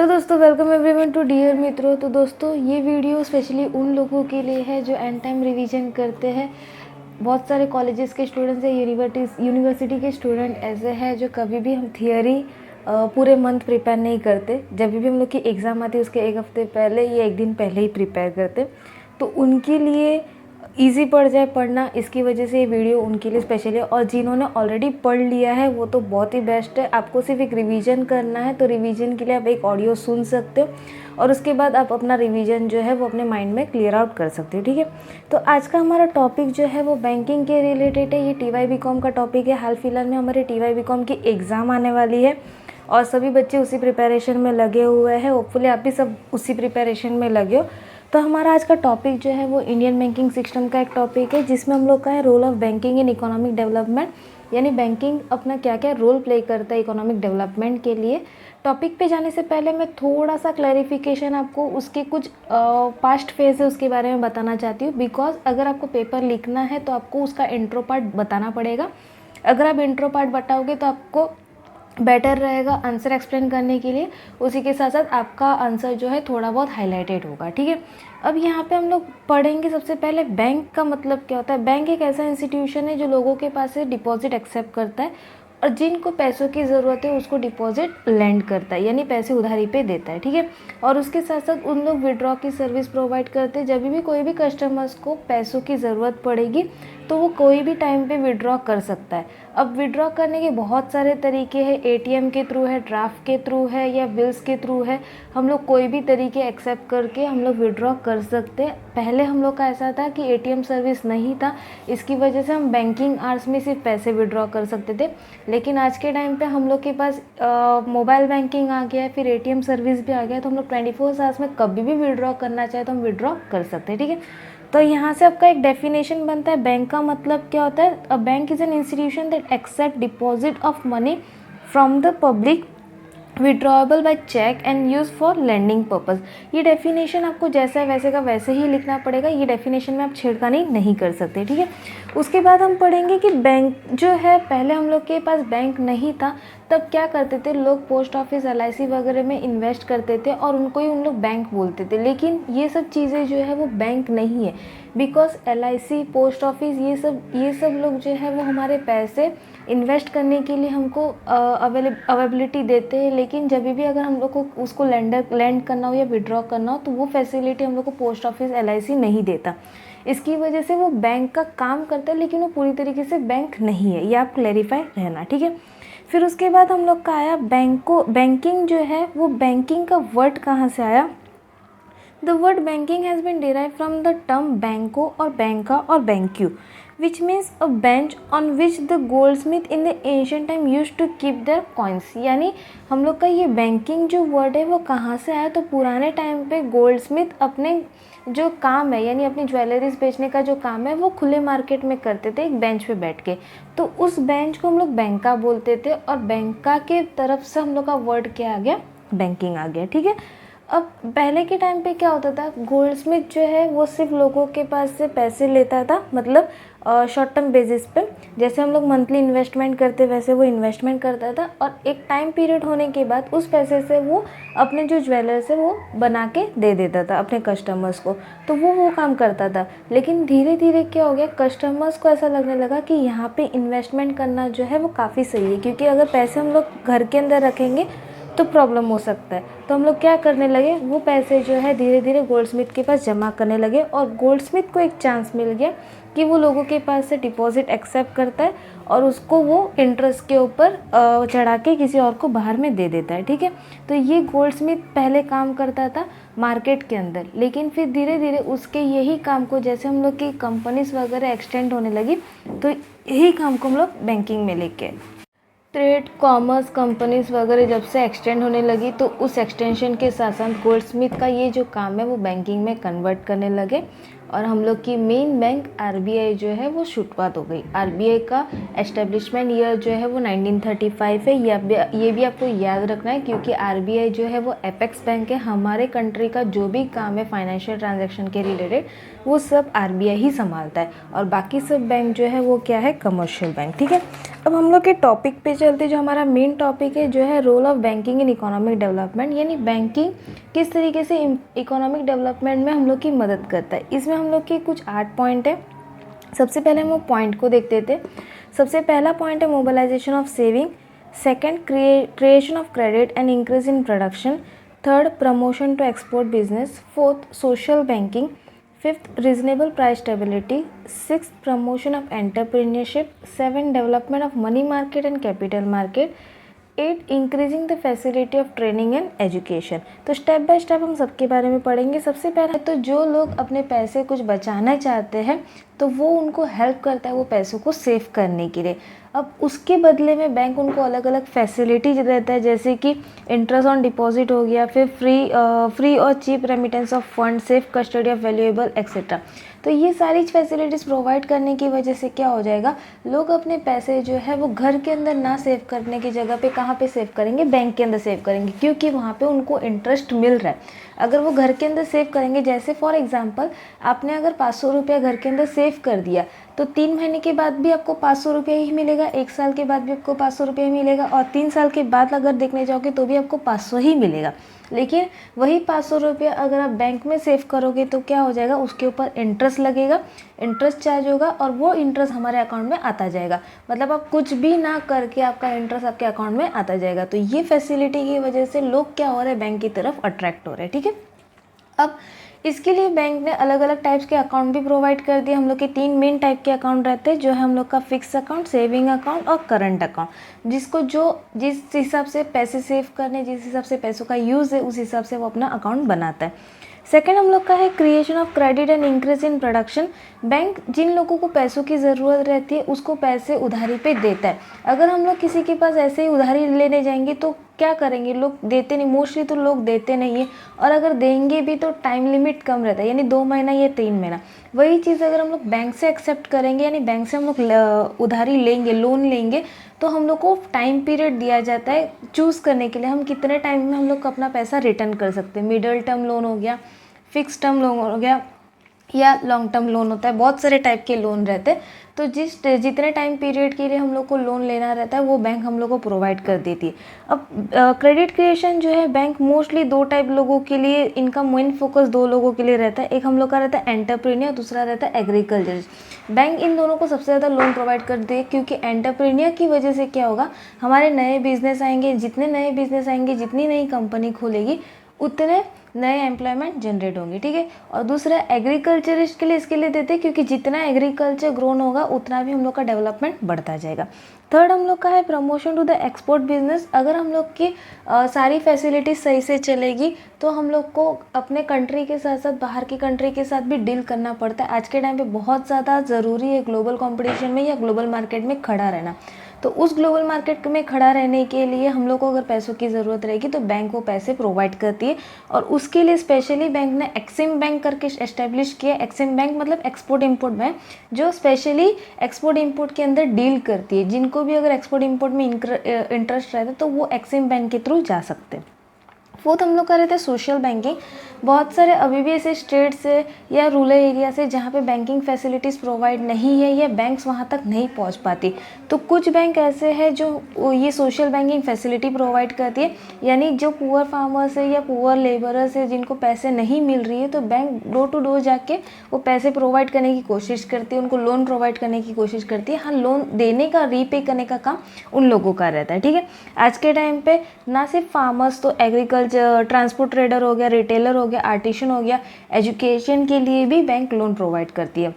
Hello दोस्तों, welcome everyone to dear मित्रों। तो दोस्तों ये वीडियो स्पेशली उन लोगों के लिए है जो एंड टाइम रिवीजन करते हैं। बहुत सारे कॉलेजेस के स्टूडेंट्स हैं, यूनिवर्सिटी के स्टूडेंट ऐसे हैं जो कभी भी हम थियोरी पूरे मंथ प्रिपेयर नहीं करते। जब भी हम लोग की एग्ज़ाम आती है उसके एक हफ़्ते पहले या एक दिन पहले ही प्रिपेयर करते, तो उनके लिए ईज़ी पड़ जाए पढ़ना, इसकी वजह से ये वीडियो उनके लिए स्पेशल है। और जिन्होंने ऑलरेडी पढ़ लिया है वो तो बहुत ही बेस्ट है। आपको सिर्फ एक रिवीजन करना है, तो रिवीजन के लिए आप एक ऑडियो सुन सकते हो और उसके बाद आप अपना रिवीजन जो है वो अपने माइंड में क्लियर आउट कर सकते हो। ठीक है, तो आज का हमारा टॉपिक जो है वो बैंकिंग के रिलेटेड है। ये TY BCom का टॉपिक है। हाल फिलहाल में हमारे TY BCom की एग्ज़ाम आने वाली है और सभी बच्चे उसी प्रिपरेशन में लगे हुए हैं। होपफुली आप भी सब उसी प्रिपरेशन में लगे हो। तो हमारा आज का टॉपिक जो है वो इंडियन बैंकिंग सिस्टम का एक टॉपिक है, जिसमें हम लोग का है role of banking in economic development, यानी बैंकिंग अपना क्या क्या रोल प्ले करता है इकोनॉमिक डेवलपमेंट के लिए। टॉपिक पे जाने से पहले मैं थोड़ा सा क्लैरिफिकेशन आपको उसके कुछ पास्ट फेज है उसके बारे में बताना चाहती हूँ। बिकॉज अगर आपको पेपर लिखना है तो आपको उसका इंट्रो पार्ट बताना पड़ेगा। अगर आप इंट्रो पार्ट बताओगे तो आपको बेटर रहेगा आंसर एक्सप्लेन करने के लिए। उसी के साथ साथ आपका आंसर जो है थोड़ा बहुत हाईलाइटेड होगा। ठीक है, अब यहाँ पे हम लोग पढ़ेंगे सबसे पहले बैंक का मतलब क्या होता है। बैंक एक ऐसा इंस्टीट्यूशन है जो लोगों के पास से डिपॉजिट एक्सेप्ट करता है और जिनको पैसों की ज़रूरत है उसको डिपॉजिट लेंड करता है, यानी पैसे उधारी पे देता है। ठीक है, और उसके साथ साथ उन लोग विड्रॉ की सर्विस प्रोवाइड करते हैं। जब भी कोई भी कस्टमर्स को पैसों की ज़रूरत पड़ेगी तो वो कोई भी टाइम पे विड्रॉ कर सकता है। अब विड्रॉ करने के बहुत सारे तरीके हैं। ATM के थ्रू है, ड्राफ्ट के थ्रू है या बिल्स के थ्रू है। हम लोग कोई भी तरीके एक्सेप्ट करके हम लोग विड्रॉ कर सकते हैं। पहले हम लोग का ऐसा था कि ATM सर्विस नहीं था, इसकी वजह से हम बैंकिंग आवर्स में सिर्फ पैसे विड्रॉ कर सकते थे। लेकिन आज के टाइम पे हम लोग के पास मोबाइल बैंकिंग आ गया है, फिर ATM सर्विस भी आ गया है, तो हम लोग 24 आवर्स में कभी भी विड्रॉ करना चाहे तो हम विड्रॉ कर सकते हैं। ठीक है, तो यहाँ से आपका एक डेफिनेशन बनता है बैंक का मतलब क्या होता है। A bank is an institution that accept deposit of money from the public withdrawable by cheque and use for lending purpose. ये डेफिनेशन आपको जैसा है वैसे का वैसे ही लिखना पड़ेगा। ये डेफिनेशन में आप छेड़खानी नहीं कर सकते। ठीक है, उसके बाद हम पढ़ेंगे कि बैंक जो है, पहले हम लोग के पास बैंक नहीं था तब क्या करते थे लोग, पोस्ट ऑफिस LIC वगैरह में इन्वेस्ट करते थे और उनको ही उन लोग बैंक बोलते थे। लेकिन ये सब चीज़ें जो है वो बैंक नहीं है। बिकॉज LIC, पोस्ट ऑफिस, ये सब लोग जो है वो हमारे पैसे इन्वेस्ट करने के लिए हमको अवेलेबिलिटी देते हैं। लेकिन जब भी अगर हम लोग को उसको लैंड करना हो या विड्रॉ करना हो तो वो फैसिलिटी हम लोग को पोस्ट ऑफिस LIC नहीं देता। इसकी वजह से वो बैंक का काम करता है लेकिन वो पूरी तरीके से बैंक नहीं है। ये आप क्लैरिफाई रहना। ठीक है, फिर उसके बाद हम लोग का आया बैंकिंग जो है वो, बैंकिंग का वर्ड कहाँ से आया। The word banking has been derived from the term banco or banca or banku, which means a bench on which the goldsmith in the ancient time used to keep their coins। यानी हम लोग का ये banking जो word है वो कहाँ से आया, तो पुराने टाइम पे गोल्डस्मिथ अपने जो काम है, यानी अपनी ज्वेलरीज बेचने का जो काम है, वो खुले मार्केट में करते थे एक बेंच पे बैठ के। तो उस बेंच को हम लोग बैंका बोलते थे और बैंका के तरफ से हम लोग का वर्ड क्या आ गया, बैंकिंग आ गया। ठीक है, अब पहले के टाइम पे क्या होता था, गोल्डस्मिथ जो है वो सिर्फ लोगों के पास से पैसे लेता था, मतलब शॉर्ट टर्म बेसिस पे। जैसे हम लोग मंथली इन्वेस्टमेंट करते वैसे वो इन्वेस्टमेंट करता था और एक टाइम पीरियड होने के बाद उस पैसे से वो अपने जो ज्वेलर्स है वो बना के दे देता था अपने कस्टमर्स को। तो वो काम करता था। लेकिन धीरे धीरे क्या हो गया, कस्टमर्स को ऐसा लगने लगा कि यहाँ पे इन्वेस्टमेंट करना जो है वो काफ़ी सही है, क्योंकि अगर पैसे हम लोग घर के अंदर रखेंगे तो प्रॉब्लम हो सकता है। तो हम लोग क्या करने लगे, वो पैसे जो है धीरे धीरे गोल्डस्मिथ के पास जमा करने लगे और गोल्डस्मिथ को एक चांस मिल गया कि वो लोगों के पास से डिपॉजिट एक्सेप्ट करता है और उसको वो इंटरेस्ट के ऊपर चढ़ा के किसी और को बाहर में दे देता है। ठीक है, तो ये गोल्डस्मिथ पहले काम करता था मार्केट के अंदर, लेकिन फिर धीरे धीरे उसके यही काम को, जैसे हम लोग की कंपनीज वगैरह एक्सटेंड होने लगी, तो यही काम को हम लोग बैंकिंग में लेके आए। ट्रेड, कॉमर्स, कंपनीज वगैरह जब से एक्सटेंड होने लगी तो उस एक्सटेंशन के साथ साथ गोल्डस्मिथ का ये जो काम है वो बैंकिंग में कन्वर्ट करने लगे और हम लोग की मेन बैंक आरबीआई जो है वो शुरुआत हो गई। आरबीआई का एस्टेब्लिशमेंट ईयर जो है वो 1935 है। ये भी आपको याद रखना है, क्योंकि आरबीआई जो है वो एपेक्स बैंक है। हमारे कंट्री का जो भी काम है फाइनेंशियल ट्रांजैक्शन के रिलेटेड वो सब आरबीआई ही संभालता है, और बाकी सब बैंक जो है वो क्या है, कमर्शियल बैंक। ठीक है, अब हम लोग के टॉपिक पे चलते, जो हमारा मेन टॉपिक है जो है role of banking in economic development, यानी बैंकिंग किस तरीके से इकोनॉमिक डेवलपमेंट में हम लोग की मदद करता है। इसमें हम लोग के कुछ 8 पॉइंट है। सबसे पहले हम लोग पॉइंट को देखते थे। सबसे पहला पॉइंट है mobilisation of saving, second creation of credit and increase in production, third promotion to export business, fourth social banking, fifth reasonable price stability, six promotion of entrepreneurship, seven development of money market and capital market, 8 increasing the facility of training and education. तो step by step हम सबके बारे में पढ़ेंगे। सबसे पहले तो जो लोग अपने पैसे कुछ बचाना चाहते हैं तो वो उनको हेल्प करता है वो पैसों को सेव करने के लिए। अब उसके बदले में बैंक उनको अलग अलग फैसिलिटीज देता है, जैसे कि इंटरेस्ट ऑन डिपॉजिट हो गया, फिर फ्री और cheap remittance of fund, safe custody of valuable etcetera. तो ये सारी फैसिलिटीज़ प्रोवाइड करने की वजह से क्या हो जाएगा, लोग अपने पैसे जो है वो घर के अंदर ना सेव करने की जगह पे कहाँ पे सेव करेंगे, बैंक के अंदर सेव करेंगे, क्योंकि वहाँ पे उनको इंटरेस्ट मिल रहा है। अगर वो घर के अंदर सेव करेंगे, जैसे फॉर एग्जांपल आपने अगर 500 रुपया घर के अंदर सेव कर दिया तो 3 महीने के बाद भी आपको 500 रुपया ही मिलेगा, 1 साल के बाद भी आपको 500 रुपया ही मिलेगा, और 3 साल के बाद अगर देखने जाओगे तो भी आपको 500 ही मिलेगा। लेकिन वही 500 रुपया अगर आप बैंक में सेव करोगे तो क्या हो जाएगा, उसके ऊपर इंटरेस्ट लगेगा, इंटरेस्ट चार्ज होगा, और वो इंटरेस्ट हमारे अकाउंट में आता जाएगा। मतलब आप कुछ भी ना करके आपका इंटरेस्ट आपके अकाउंट में आता जाएगा। तो ये फैसिलिटी की वजह से लोग क्या हो रहे हैं, बैंक की तरफ अट्रैक्ट हो रहे हैं। ठीक है, अब इसके लिए बैंक ने अलग अलग टाइप्स के अकाउंट भी प्रोवाइड कर दिए। हम लोग के 3 मेन टाइप के अकाउंट रहते हैं, जो है हम लोग का फिक्स अकाउंट, सेविंग अकाउंट और करंट अकाउंट, जिसको जो जिस हिसाब से पैसे सेव करने, जिस हिसाब से पैसों का यूज़ है, उस हिसाब से वो अपना अकाउंट बनाता है। सेकेंड हम लोग का है creation of credit and increase in production. Bank जिन लोगों को पैसों की ज़रूरत रहती है उसको पैसे उधारी पे देता है। अगर हम लोग किसी के पास ऐसे ही उधारी लेने जाएंगे तो क्या करेंगे, लोग देते नहीं, मोस्टली तो लोग देते नहीं है, और अगर देंगे भी तो टाइम लिमिट कम रहता है, यानी 2 महीना या 3 महीना। वही चीज़ अगर हम लोग बैंक से एक्सेप्ट करेंगे, यानी बैंक से हम लोग उधारी लेंगे, लोन लेंगे, तो हम लोग को टाइम पीरियड दिया जाता है चूज़ करने के लिए, हम कितने टाइम में हम लोग अपना पैसा रिटर्न कर सकते हैं। मिडल टर्म लोन हो गया, फिक्स टर्म लोन हो गया, या लॉन्ग टर्म लोन होता है, बहुत सारे टाइप के लोन रहते हैं। तो जितने टाइम पीरियड के लिए हम लोग को लोन लेना रहता है वो बैंक हम लोग को प्रोवाइड कर देती है। अब क्रेडिट क्रिएशन जो है, बैंक मोस्टली 2 टाइप लोगों के लिए, इनका मेन फोकस 2 लोगों के लिए रहता है। एक हम लोग का रहता है एंटरप्रेन्योर, दूसरा रहता है एग्रीकल्चर। बैंक इन दोनों को सबसे ज़्यादा लोन प्रोवाइड करती है, क्योंकि एंटरप्रेन्योर की वजह से क्या होगा, हमारे नए बिजनेस आएंगे, जितने नए बिजनेस आएंगे, जितनी नई कंपनी खोलेगी, उतने नए एम्प्लॉयमेंट जनरेट होंगे। ठीक है, और दूसरा एग्रीकल्चरिस्ट के लिए इसके लिए देते हैं, क्योंकि जितना एग्रीकल्चर ग्रोन होगा उतना भी हम लोग का डेवलपमेंट बढ़ता जाएगा। थर्ड हम लोग का है promotion to the export business. अगर हम लोग की सारी फैसिलिटीज सही से चलेगी तो हम लोग को अपने कंट्री के साथ साथ बाहर की कंट्री के साथ भी डील करना पड़ता है। आज के टाइम पे बहुत ज़्यादा ज़रूरी है ग्लोबल कंपटीशन में या ग्लोबल मार्केट में खड़ा रहना। तो उस ग्लोबल मार्केट में खड़ा रहने के लिए हम लोग को अगर पैसों की ज़रूरत रहेगी तो बैंक वो पैसे प्रोवाइड करती है, और उसके लिए स्पेशली बैंक ने एक्सिम बैंक करके एस्टेब्लिश किया। एक्सिम बैंक मतलब एक्सपोर्ट इम्पोर्ट बैंक, जो स्पेशली एक्सपोर्ट इम्पोर्ट के अंदर डील करती है। जिनको भी अगर एक्सपोर्ट इम्पोर्ट में इंटरेस्ट रहता है तो वो एक्सिम बैंक के थ्रू जा सकते हैं। फोर्थ हम लोग का रहता है सोशल बैंकिंग। बहुत सारे अभी भी ऐसे स्टेट्स है या रूरल एरिया से जहाँ पे बैंकिंग फैसिलिटीज़ प्रोवाइड नहीं है या बैंक्स वहाँ तक नहीं पहुँच पाती, तो कुछ बैंक ऐसे हैं जो ये सोशल बैंकिंग फैसिलिटी प्रोवाइड करती है। यानी जो पुअर फार्मर्स है या पुअर लेबरर्स है जिनको पैसे नहीं मिल रही है, तो बैंक डोर टू डोर जाके वो पैसे प्रोवाइड करने की कोशिश करती है, उनको लोन प्रोवाइड करने की कोशिश करती है। हाँ, लोन देने का, रीपे करने का काम उन लोगों का रहता है। ठीक है, आज के टाइम पे ना सिर्फ फार्मर्स, तो एग्रीकल्चर, ट्रांसपोर्ट ट्रेडर हो गया, रिटेलर हो गया, आर्टिशन हो गया, एजुकेशन के लिए भी बैंक लोन प्रोवाइड करती है।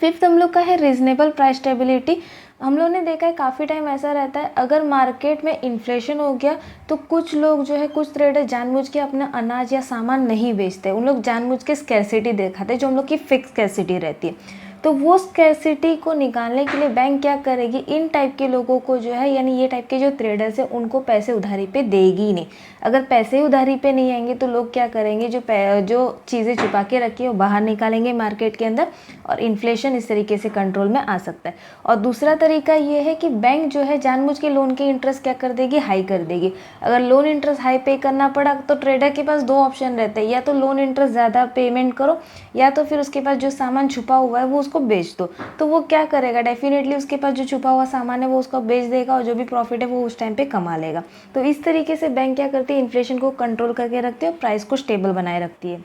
फिफ्थ हम लोग का है रीजनेबल प्राइस स्टेबिलिटी। हम लोग ने देखा है काफ़ी टाइम ऐसा रहता है, अगर मार्केट में इन्फ्लेशन हो गया तो कुछ लोग जो है, कुछ ट्रेडर जानबूझ के अपना अनाज या सामान नहीं बेचते, उन लोग जानबूझ के स्कैरसिटी दिखाते हैं, जो हम लोग की फिक्स स्कैरसिटी रहती है। तो वो स्कैरसिटी को निकालने के लिए बैंक क्या करेगी, इन टाइप के लोगों को जो है, यानी ये टाइप के जो ट्रेडर्स है उनको पैसे उधारी पे देगी नहीं। अगर पैसे उधारी पे नहीं आएंगे तो लोग क्या करेंगे, जो चीज़ें छुपा के रखी है वो बाहर निकालेंगे मार्केट के अंदर, और इन्फ्लेशन इस तरीके से कंट्रोल में आ सकता है। और दूसरा तरीका ये है कि बैंक जो है जानबूझ के लोन के इंटरेस्ट क्या कर देगी, हाई कर देगी। अगर लोन इंटरेस्ट हाई पे करना पड़ा तो ट्रेडर के पास दो ऑप्शन रहते हैं, या तो लोन इंटरेस्ट ज़्यादा पेमेंट करो, या तो फिर उसके पास जो सामान छुपा हुआ है वो उसको बेच दो। तो वो क्या करेगा, डेफिनेटली उसके पास जो छुपा हुआ सामान है वो उसको बेच देगा, और जो भी प्रॉफिट है वो उस टाइम पे कमा लेगा। तो इस तरीके से बैंक क्या करती है, इन्फ्लेशन को कंट्रोल करके रखती है और प्राइस को स्टेबल बनाए रखती है।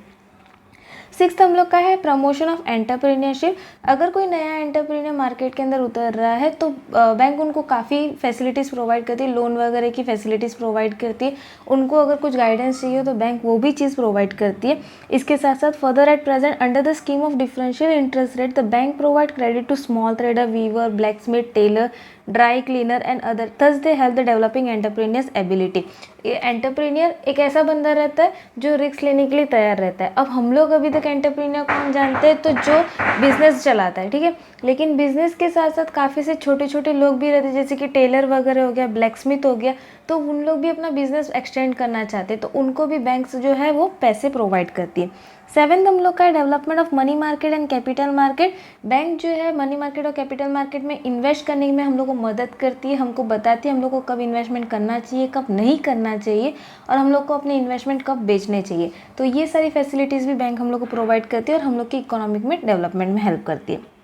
सिक्स्थ हम लोग का है प्रमोशन ऑफ एंटरप्रेन्योरशिप। अगर कोई नया एंटरप्रेन्योर मार्केट के अंदर उतर रहा है तो बैंक उनको काफ़ी फैसिलिटीज़ प्रोवाइड करती है, लोन वगैरह की फैसिलिटीज़ प्रोवाइड करती है। उनको अगर कुछ गाइडेंस चाहिए तो बैंक वो भी चीज़ प्रोवाइड करती है। इसके साथ साथ further at present under the scheme of differential interest rate the bank provide credit to small trader, weaver, blacksmith, tailor, dry cleaner and other, thus they help the developing entrepreneurs ability. ये entrepreneur एक ऐसा बंदा रहता है जो risk लेने के लिए तैयार रहता है। अब हम लोग अभी तक एंटरप्रेन्योर कौन जानते हैं, तो जो बिजनेस चलाता है, ठीक है। लेकिन बिजनेस के साथ साथ काफ़ी से छोटे छोटे लोग भी रहते हैं, जैसे कि टेलर वगैरह हो गया, ब्लैकस्मिथ हो गया, तो उन लोग भी अपना बिजनेस एक्सटेंड करना चाहते हैं, तो उनको भी बैंक्स जो है वो पैसे प्रोवाइड करती है। सेवेंथ हम लोग का है development of money market and capital market. Bank जो है मनी मार्केट और कैपिटल मार्केट में इन्वेस्ट करने में हम लोग को मदद करती है, हमको बताती है हम लोग को कब इन्वेस्टमेंट करना चाहिए, कब नहीं करना चाहिए, और हम लोग को अपने इन्वेस्टमेंट कब बेचने चाहिए। तो ये सारी फैसिलिटीज़ भी बैंक हम लोग को प्रोवाइड करती है और हम लोग की इकोनॉमिक में डेवलपमेंट में हेल्प करती है।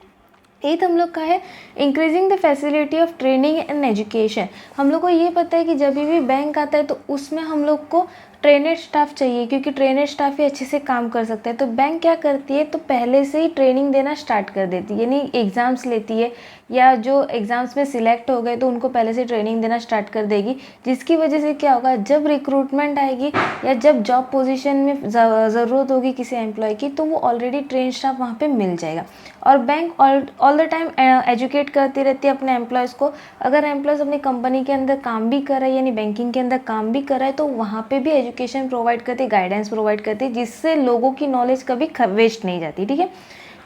एथ हम लोग का है increasing the facility of training and education. हम लोग को ये पता है कि जब भी बैंक आता है तो उसमें हम लोग को ट्रेनेड स्टाफ चाहिए, क्योंकि ट्रेनेड स्टाफ ही अच्छे से काम कर सकता है। तो बैंक क्या करती है, तो पहले से ही ट्रेनिंग देना स्टार्ट कर देती है, यानी एग्ज़ाम्स लेती है, या जो एग्ज़ाम्स में सिलेक्ट हो गए तो उनको पहले से ट्रेनिंग देना स्टार्ट कर देगी, जिसकी वजह से क्या होगा, जब रिक्रूटमेंट आएगी या जब जॉब पोजीशन में ज़रूरत होगी किसी एम्प्लॉय की, तो वो ऑलरेडी ट्रेन स्टाफ वहाँ पे मिल जाएगा। और bank all the time educate करती रहती है अपने एम्प्लॉयज़ को। अगर एम्प्लॉयज़ अपनी कंपनी के अंदर काम भी कर रहा है, यानी बैंकिंग के अंदर काम भी कर रहा है, तो वहाँ पे भी एजुकेशन प्रोवाइड करती है, गाइडेंस प्रोवाइड करती है, जिससे लोगों की नॉलेज कभी वेस्ट नहीं जाती, ठीक है।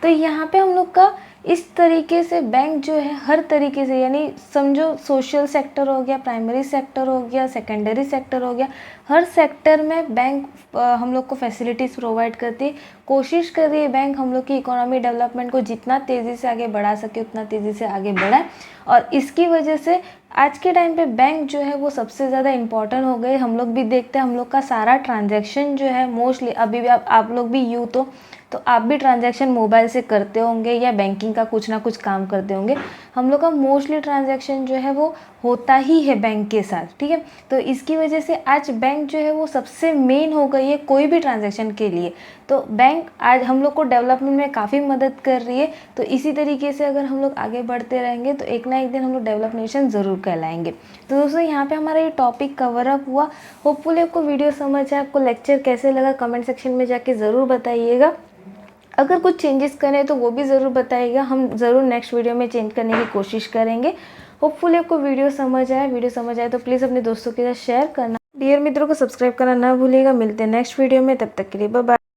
तो यहाँ पे हम लोग का इस तरीके से बैंक जो है हर तरीके से, यानी समझो सोशल सेक्टर हो गया, प्राइमरी सेक्टर हो गया, सेकेंडरी सेक्टर हो गया, हर सेक्टर में बैंक हम लोग को फैसिलिटीज़ प्रोवाइड करती है। कोशिश कर रही है बैंक हम लोग की इकोनॉमी डेवलपमेंट को जितना तेज़ी से आगे बढ़ा सके उतना तेज़ी से आगे बढ़ाए, और इसकी वजह से आज के टाइम पे बैंक जो है वो सबसे ज़्यादा इम्पॉर्टेंट हो गए। हम लोग भी देखते हैं, हम लोग का सारा ट्रांजैक्शन जो है मोस्टली, अभी भी आप लोग भी यूथ हो तो आप भी ट्रांजैक्शन मोबाइल से करते होंगे या बैंकिंग का कुछ ना कुछ काम करते होंगे। हम लोग का मोस्टली ट्रांजैक्शन जो है वो होता ही है बैंक के साथ, ठीक है। तो इसकी वजह से आज बैंक जो है वो सबसे मेन हो गई है कोई भी ट्रांजैक्शन के लिए। तो बैंक आज हम लोग को डेवलपमेंट में काफ़ी मदद कर रही है। तो इसी तरीके से अगर हम लोग आगे बढ़ते रहेंगे तो एक ना एक दिन हम लोग डेवलप नेशन ज़रूर कहलाएंगे। तो दोस्तों यहाँ पे हमारा ये टॉपिक कवर अप हुआ। होपफुली आपको वीडियो समझ आए, आपको लेक्चर कैसे लगा कमेंट सेक्शन में जाके ज़रूर बताइएगा। अगर कुछ चेंजेस करें तो वो भी ज़रूर बताइएगा, हम ज़रूर नेक्स्ट वीडियो में चेंज करने की कोशिश करेंगे। होपफुली आपको वीडियो समझ आए तो प्लीज़ अपने दोस्तों के साथ शेयर करना। डियर मित्रों को सब्सक्राइब करना ना भूलिएगा। मिलते हैं नेक्स्ट वीडियो में, तब तक के लिए बाय बाय।